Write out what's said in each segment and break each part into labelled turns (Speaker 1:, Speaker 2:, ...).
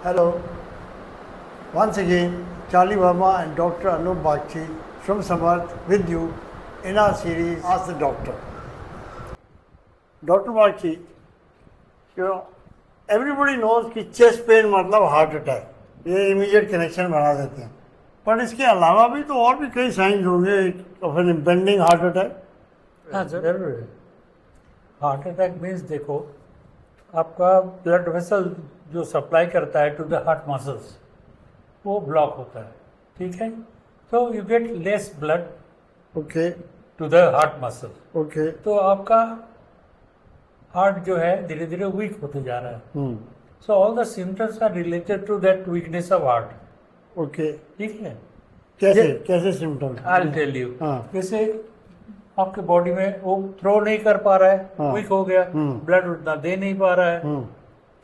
Speaker 1: Hello, once again, Charlie Verma and Dr. Anup Bagchi from Samarth with you in our series Ask the Doctor. Dr. Bagchi, everybody knows कि chest pain मतलब heart attack, ये immediate connection बना देते हैं, पर इसके अलावा भी तो और भी कई साइंस होंगे of an impending heart attack.
Speaker 2: हाँ जरूर है। हार्ट अटैक मीन्स देखो, आपका ब्लड वेसल जो सप्लाई करता है टू द हार्ट मसल्स वो ब्लॉक होता है, ठीक है। तो you get less blood
Speaker 1: Okay,
Speaker 2: to the heart muscle,
Speaker 1: okay.
Speaker 2: तो आपका हार्ट जो है धीरे धीरे वीक होते जा रहा है। So all the symptoms are related to that weakness of heart,
Speaker 1: Okay.
Speaker 2: ठीक है।
Speaker 1: कैसे symptoms?
Speaker 2: I will tell you.
Speaker 1: हाँ।
Speaker 2: जैसे आपके बॉडी में वो थ्रो नहीं कर पा रहा है,
Speaker 1: हाँ।
Speaker 2: वीक हो गया, ब्लड उतना दे नहीं पा रहा है,
Speaker 1: हम्म,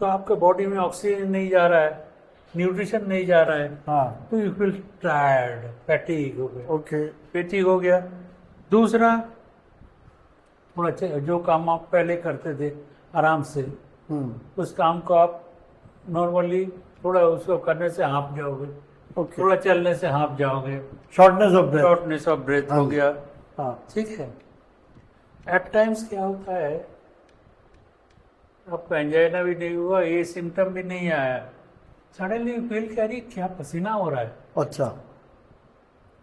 Speaker 2: तो आपके बॉडी में ऑक्सीजन नहीं जा रहा है, न्यूट्रिशन नहीं जा रहा है,
Speaker 1: हाँ,
Speaker 2: तो यू फील टायर्ड, फैटीग हो गया,
Speaker 1: okay.
Speaker 2: फैटीग हो गया। दूसरा, थोड़ा जो काम आप पहले करते थे आराम से, उस काम को आप नॉर्मली थोड़ा उसको करने से हाँप जाओगे,
Speaker 1: Okay.
Speaker 2: थोड़ा चलने से हाँप जाओगे,
Speaker 1: Shortness of breath.
Speaker 2: Shortness of breath हो गया,
Speaker 1: हाँ,
Speaker 2: ठीक है। एट टाइम्स क्या होता है, आपको एंजाइना भी नहीं हुआ, ये सिम्टम भी नहीं आया, सडनली फील करी क्या पसीना हो रहा है,
Speaker 1: अच्छा.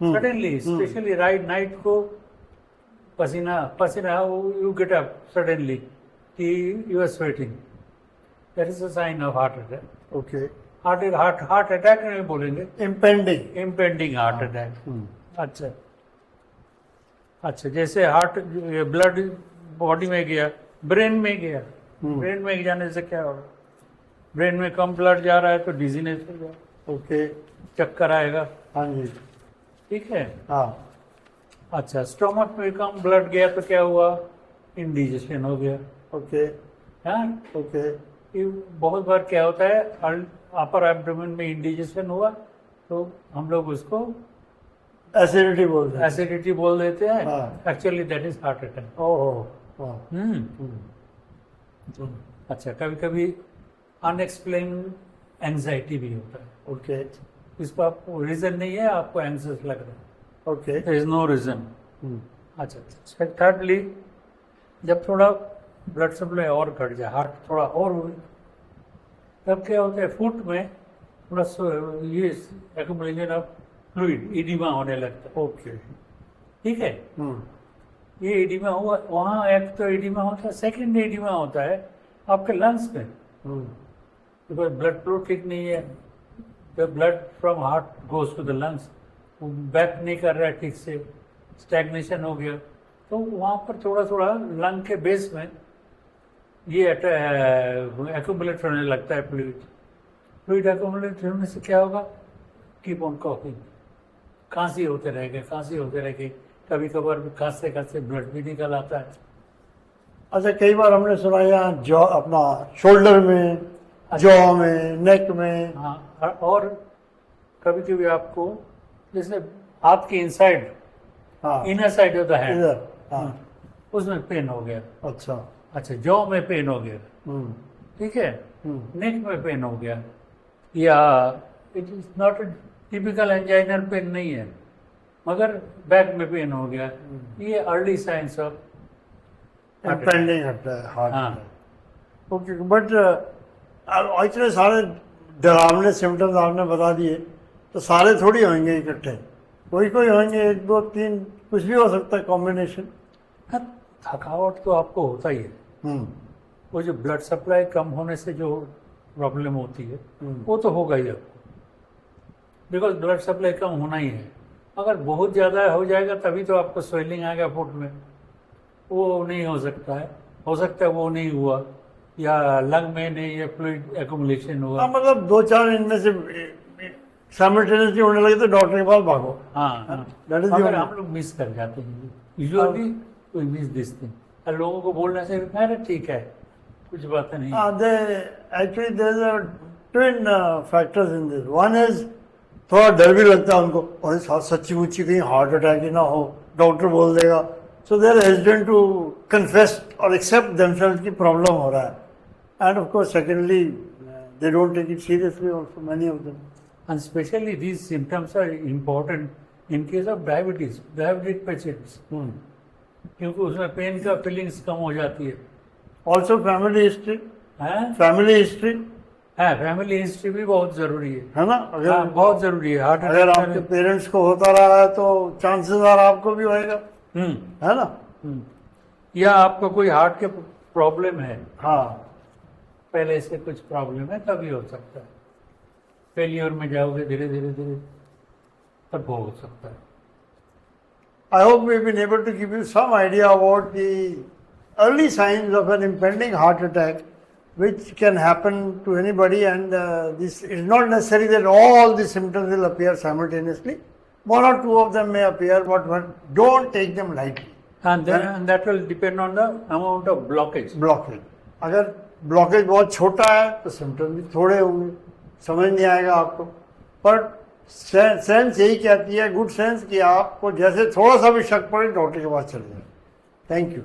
Speaker 2: सडनली, स्पेशली राइट नाइट को पसीना यू गेट अप सडनली कि you are sweating, that is a sign of heart attack.
Speaker 1: Okay.
Speaker 2: Heart attack नहीं बोलेंगे,
Speaker 1: Impending.
Speaker 2: Impending heart attack. अच्छा, जैसे हार्ट ब्लड बॉडी में गया, ब्रेन में गया, ब्रेन में जाने से क्या होगा, ब्रेन में कम ब्लड जा रहा है तो डिजीनेस हो गया,
Speaker 1: Okay.
Speaker 2: चक्कर आएगा,
Speaker 1: हाँ जी.
Speaker 2: ठीक है।
Speaker 1: हाँ.
Speaker 2: अच्छा, स्टोमक में कम ब्लड गया तो क्या हुआ, इंडिजेशन हो गया।
Speaker 1: Okay.
Speaker 2: हाँ,
Speaker 1: Okay.
Speaker 2: ये बहुत बार क्या होता है, अपर एब्डोमेन में इंडिजेशन हुआ तो हम लोग उसको
Speaker 1: Acidity बोलते हैं.
Speaker 2: एसिडिटी बोल देते हैं,
Speaker 1: हाँ।
Speaker 2: Actually that is heart attack.
Speaker 1: Oh. हाँ.
Speaker 2: अच्छा, कभी कभी अनएक्सप्लेन एंजाइटी भी होता है,
Speaker 1: Okay.
Speaker 2: इसका आपको रीजन नहीं है, आपको एंग्जियस लग रहा है,
Speaker 1: Okay.
Speaker 2: There is no reason. अच्छा, थर्डली, जब थोड़ा ब्लड सप्लाई और घट जाए, हार्ट थोड़ा और, तब क्या होता है, फुट में थोड़ा ये एक्यूमुलेशन ऑफ फ्लूइड, एडिमा होने लगता है,
Speaker 1: Okay.
Speaker 2: ठीक है। ये एडिमा हुआ, वहाँ एक तो एडिमा होता है, सेकंड एडिमा होता है आपके लंग्स में, बिकॉज ब्लड फ्लो ठीक नहीं है, the blood from heart goes to the lungs, back नहीं कर रहा है ठीक से, स्टैग्नेशन हो गया, तो वहाँ पर थोड़ा थोड़ा लंग के बेस में ये एक्यूमुलेट होने लगता है फ्लूइड एक्यूमुलेट होने से क्या होगा, कीप ऑन कॉफिंग, खांसी होते रहेंगे, कभी कभार खांसते ब्लड भी निकल आता है।
Speaker 1: अच्छा, कई बार हमने सुना यहाँ जॉ अपना शोल्डर में, जॉ में, नेक में.
Speaker 2: हाँ, और कभी कभी आपको जैसे हाथ के इनसाइड,
Speaker 1: हाँ.
Speaker 2: Inner side of the hand,
Speaker 1: इधर. हाँ.
Speaker 2: उसमें पेन हो गया।
Speaker 1: अच्छा.
Speaker 2: जॉ में पेन हो गया, ठीक है, नेक में पेन हो गया, या it is not typical anginal pain नहीं है, मगर बैक में पेन हो गया, ये early signs of
Speaker 1: Impending attack. Heart
Speaker 2: हाँ।
Speaker 1: attack. Okay, but इतने सारे डरावने सिम्टम्स आपने बता दिए, तो सारे थोड़ी होंगे इकट्ठे, कोई होंगे, 1 2 3, कुछ भी हो सकता है कॉम्बिनेशन.
Speaker 2: थकावट तो आपको होता ही है, वो जो ब्लड सप्लाई कम होने से जो प्रॉब्लम होती है वो तो होगा ही आपको, बिकॉज ब्लड सप्लाई कम होना ही है। अगर बहुत ज़्यादा हो जाएगा तभी तो आपको स्वेलिंग आएगा फुट में, वो नहीं हो सकता है वो नहीं हुआ, या लंग में नहीं, या फ्लूइड एक्यूमुलेशन हुआ।
Speaker 1: हाँ, मतलब 2 4 इनमें से साइमल्टेनियसली होने लगे तो डॉक्टर के पास भागो.
Speaker 2: हाँ,
Speaker 1: That is the
Speaker 2: मगर
Speaker 1: only-
Speaker 2: हम लोग मिस कर जाते हैं, usually we miss this thing, लोगों को बोलने से अरे ठीक है, कुछ बात नहीं।
Speaker 1: Actually there is a twin factors in this. One is थोड़ा डर भी लगता है उनको, और सच्ची मुच्ची कहीं हार्ट अटैक ही ना हो, डॉक्टर बोल देगा, so they are hesitant to confess और एक्सेप्ट देमसेल्व्स की प्रॉब्लम हो रहा है. And of course secondly they don't take it seriously also, many of them.
Speaker 2: And especially these symptoms are important in case of diabetic patients, क्योंकि उसमें pen का feelings कम हो जाती है।
Speaker 1: Also family history,
Speaker 2: हैं?
Speaker 1: family history,
Speaker 2: हाँ, family history भी बहुत जरूरी
Speaker 1: है ना?
Speaker 2: हाँ,
Speaker 1: अगर
Speaker 2: बहुत जरूरी है। हार्ट
Speaker 1: अगर आपके पेरेंट्स को होता रहा है तो चांसेस आर आपको भी होएगा, है ना?
Speaker 2: या आपको कोई हार्ट के प्रॉब्लम है,
Speaker 1: हाँ,
Speaker 2: पहले से कुछ प्रॉब्लम है, तभी हो सकता है। फेलियर में जाओगे धीरे धीरे धीरे, तब हो सकता है।
Speaker 1: I hope we've been able to give you some idea about the early signs of an impending heart attack, which can happen to anybody, and this is not necessary that all the symptoms will appear simultaneously. One or two of them may appear, but don't take them lightly.
Speaker 2: And that will depend on the amount of blockage.
Speaker 1: Blockage, अगर blockage बहुत छोटा है तो symptom भी थोड़े होंगे, समझ नहीं आएगा आपको, पर सेंस यही कहती है, गुड सेंस, कि आपको जैसे थोड़ा सा भी शक पड़े डॉक्टर के पास चले जाए। Thank you.